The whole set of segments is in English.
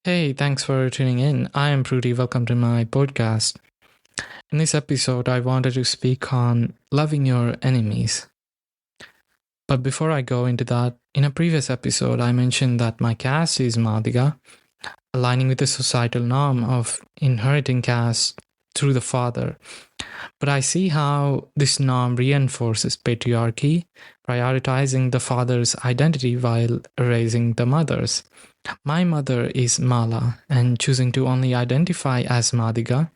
Hey, thanks for tuning in. I am Prudy. Welcome to my podcast. In this episode, I wanted to speak on loving your enemies. But before I go into that, in a previous episode, I mentioned that my caste is Madiga, aligning with the societal norm of inheriting caste through the father. But I see how this norm reinforces patriarchy, prioritizing the father's identity while erasing the mother's. My mother is Mala, and choosing to only identify as Madiga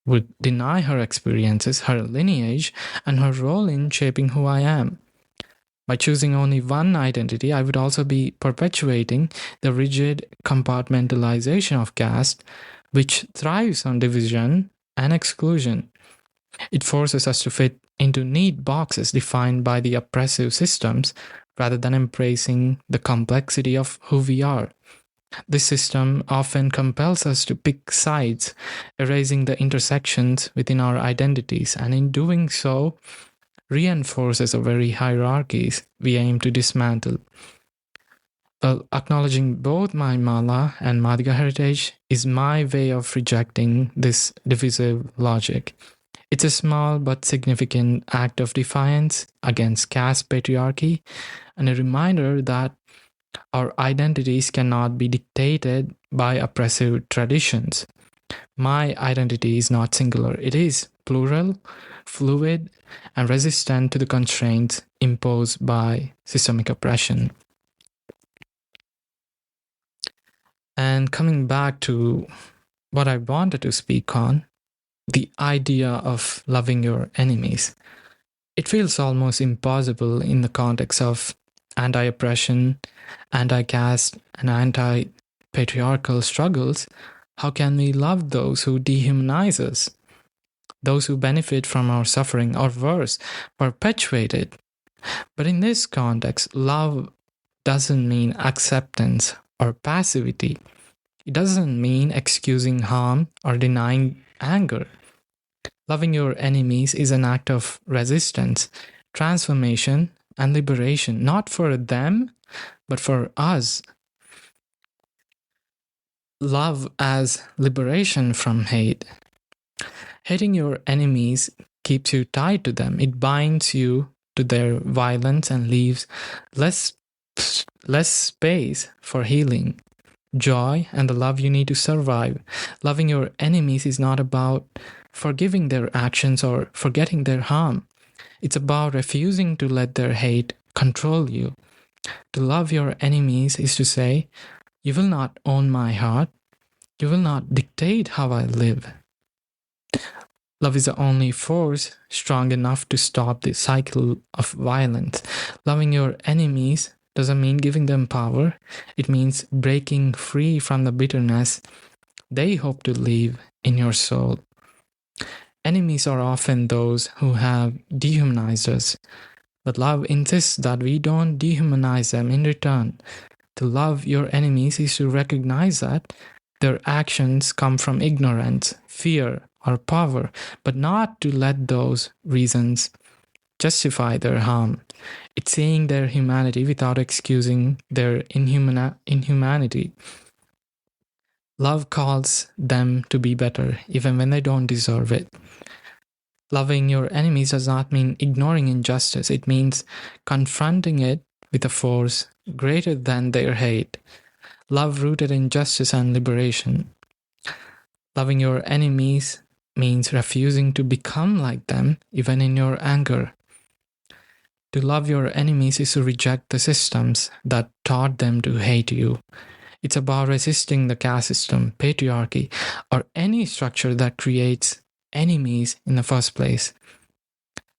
would deny her experiences, her lineage, and her role in shaping who I am. By choosing only one identity, I would also be perpetuating the rigid compartmentalization of caste, which thrives on division and exclusion. It forces us to fit into neat boxes defined by the oppressive systems rather than embracing the complexity of who we are. This system often compels us to pick sides, erasing the intersections within our identities, and in doing so, reinforces the very hierarchies we aim to dismantle. Well, acknowledging both my Mala and Madiga heritage is my way of rejecting this divisive logic. It's a small but significant act of defiance against caste patriarchy and a reminder that our identities cannot be dictated by oppressive traditions. My identity is not singular, it is plural, fluid, and resistant to the constraints imposed by systemic oppression. And coming back to what I wanted to speak on, the idea of loving your enemies. It feels almost impossible in the context of anti oppression, anti caste, and anti patriarchal struggles. How can we love those who dehumanize us? Those who benefit from our suffering, or worse, perpetuate it? But in this context, love doesn't mean acceptance or passivity. It doesn't mean excusing harm or denying anger. Loving your enemies is an act of resistance, transformation, and liberation, not for them, but for us. Love as liberation from hate. Hating your enemies keeps you tied to them, it binds you to their violence and leaves less, less space for healing, joy, and the love you need to survive. Loving your enemies is not about forgiving their actions or forgetting their harm. It's about refusing to let their hate control you. To love your enemies is to say, you will not own my heart, you will not dictate how I live. Love is the only force strong enough to stop the cycle of violence. Loving your enemies doesn't mean giving them power, it means breaking free from the bitterness they hope to leave in your soul. Enemies are often those who have dehumanized us, but love insists that we don't dehumanize them in return. To love your enemies is to recognize that their actions come from ignorance, fear, or power, but not to let those reasons justify their harm. It's seeing their humanity without excusing their inhumanity. Love calls them to be better, even when they don't deserve it. Loving your enemies does not mean ignoring injustice, it means confronting it with a force greater than their hate. Love rooted in justice and liberation. Loving your enemies means refusing to become like them, even in your anger. To love your enemies is to reject the systems that taught them to hate you. It's about resisting the caste system, patriarchy, or any structure that creates enemies in the first place.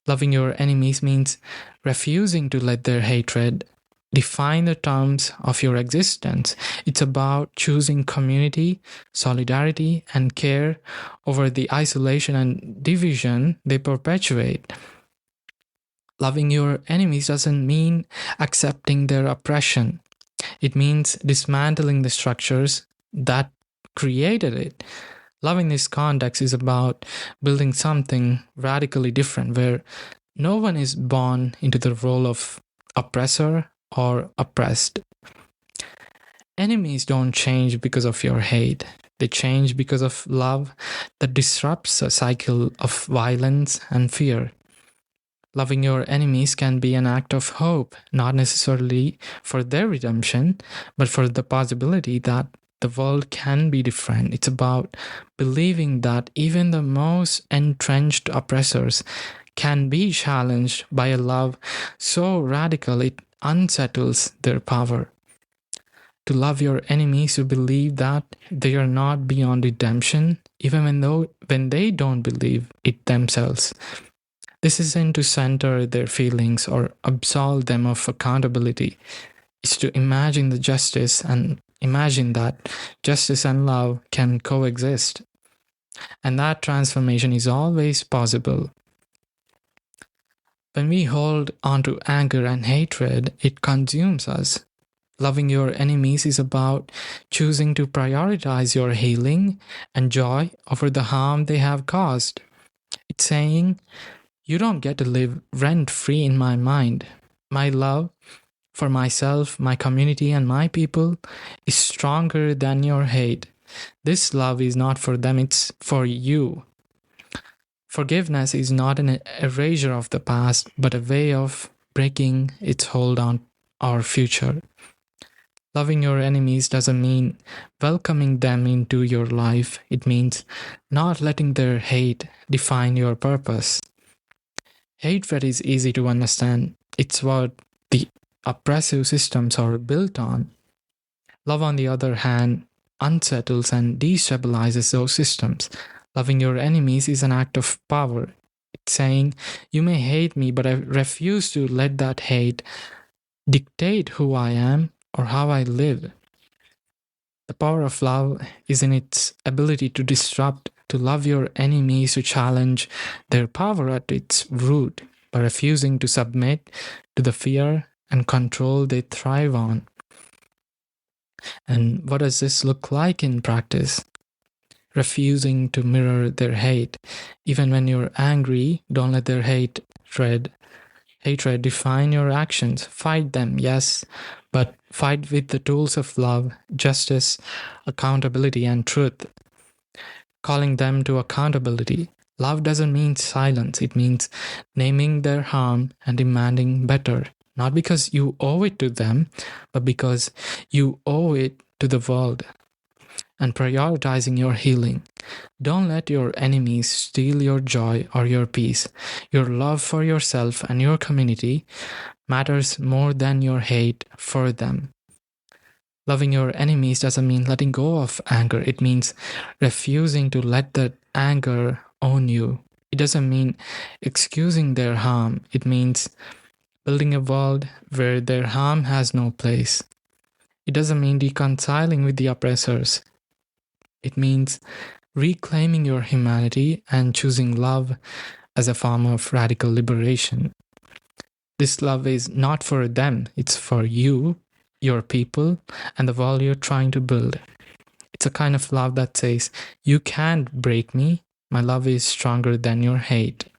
Loving your enemies means refusing to let their hatred define the terms of your existence. It's about choosing community, solidarity, and care over the isolation and division they perpetuate. Loving your enemies doesn't mean accepting their oppression. It means dismantling the structures that created it. Loving this context is about building something radically different where no one is born into the role of oppressor or oppressed. Enemies don't change because of your hate. They change because of love that disrupts a cycle of violence and fear. Loving your enemies can be an act of hope, not necessarily for their redemption, but for the possibility that the world can be different. It's about believing that even the most entrenched oppressors can be challenged by a love so radical it unsettles their power. To love your enemies, you believe that they are not beyond redemption, even when they don't believe it themselves. This isn't to center their feelings or absolve them of accountability. It's to imagine the justice and imagine that justice and love can coexist. And that transformation is always possible. When we hold onto anger and hatred, it consumes us. Loving your enemies is about choosing to prioritize your healing and joy over the harm they have caused. It's saying, you don't get to live rent free in my mind. My love for myself, my community, and my people is stronger than your hate. This love is not for them, it's for you. Forgiveness is not an erasure of the past, but a way of breaking its hold on our future. Loving your enemies doesn't mean welcoming them into your life. It means not letting their hate define your purpose. Hatred is easy to understand. It's what the oppressive systems are built on. Love, on the other hand, unsettles and destabilizes those systems. Loving your enemies is an act of power. It's saying, you may hate me, but I refuse to let that hate dictate who I am or how I live. The power of love is in its ability to disrupt. To love your enemies, to challenge their power at its root by refusing to submit to the fear and control they thrive on. And what does this look like in practice? Refusing to mirror their hate. Even when you're angry, don't let their hatred define your actions. Fight them, yes, but fight with the tools of love, justice, accountability, and truth. Calling them to accountability. Love doesn't mean silence, it means naming their harm and demanding better. Not because you owe it to them, but because you owe it to the world. And prioritizing your healing. Don't let your enemies steal your joy or your peace. Your love for yourself and your community matters more than your hate for them. Loving your enemies doesn't mean letting go of anger. It means refusing to let that anger own you. It doesn't mean excusing their harm. It means building a world where their harm has no place. It doesn't mean reconciling with the oppressors. It means reclaiming your humanity and choosing love as a form of radical liberation. This love is not for them, it's for you, your people, and the world you're trying to build. It's a kind of love that says, you can't break me, my love is stronger than your hate.